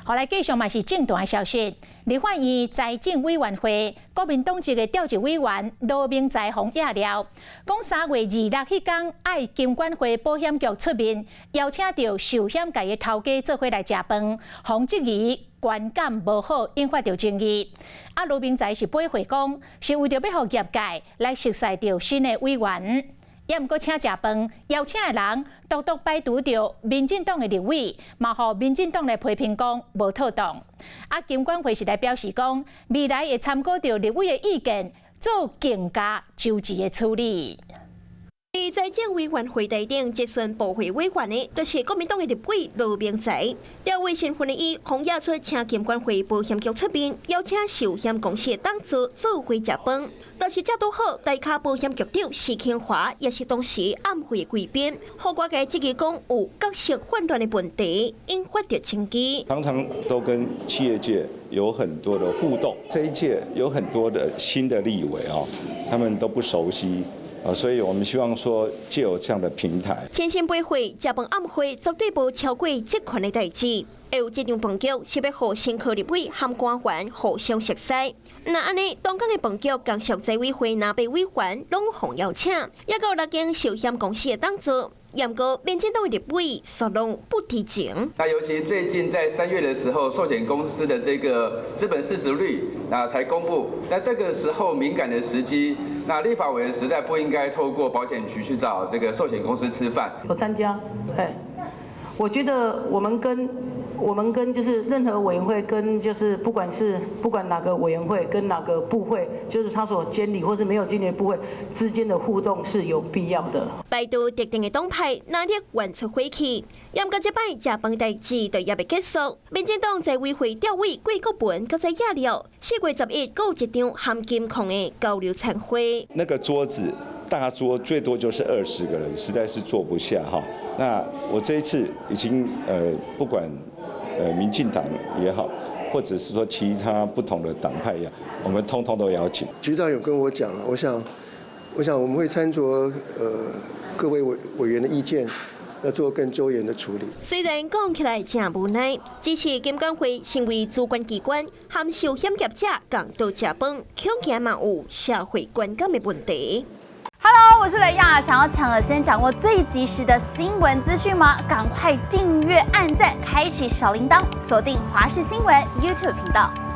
后来继续嘛是正大消息，立法院财政委员会国民党籍的调查委员罗明才红压料，讲3月26迄天爱金管会保险局出面邀请到寿险界的头家做伙来食饭，洪质疑观感无好，引发到争议。罗明才是背回讲，是为着要让业界来熟悉到新的委员。也毋过请食饭，邀请的人独独摆除着民进党的立委，嘛互民进党来批评讲无妥当。金管会是来表示讲，未来会参考着立委的意见，做更加周全的处理。财政委员会内顶接选部会委员的，就是国民党的立委罗明才。调委身份的伊，洪亚出请金管会保险局出面，邀请寿险公司的董事做伙食饭。但是这都好，大卡保险局长施庆华也是当时暗会贵宾，互外界质疑讲有角色混乱的问题，引发着争议。常常都跟企业界有很多的互动，这一届有很多的新的立委他们都不熟悉。所以我们希望说，藉有这样的平台，千信百会、食饭暗会，绝对无超过职权的代志。有这场饭局是要互新科立委和官员互相熟悉。那安尼，当间的饭局，共属财委会哪边委员拢互邀请，也有6间寿险公司的董事。不过，民进党的立委说拢不提情。那尤其最近在3月的时候，寿险公司的这个资本市值率才公布。那这个时候敏感的时机，那立法委员实在不应该透过保险局去找这个寿险公司吃饭。有参加，我觉得我们跟就是任何委员会跟就是不管哪个委员会跟哪个部会，就是他所监理或是没有监理的部会之间的互动是有必要的。拜登特定的党派哪力援出火气，也不过这摆食饭代志就也未结束。民进党财委会调委郭国文搁在压料，4月11有一场含金矿的交流餐会。那个桌子大桌最多就是20个人，实在是坐不下那我这一次已经不管民进党也好，或者是说其他不同的党派也好，我们通通都邀请。局长有跟我讲我想我们会参酌各位委员的意见，要做更周延的处理。虽然讲起来真无奈，支持金管会成为主管机关，和寿险业者共度食饭，恐惊嘛有社会观感的问题。Hello， 我是雷亚，想要抢了先掌握最及时的新闻资讯吗？赶快订阅、按赞、开启小铃铛，锁定华视新闻 YouTube 频道。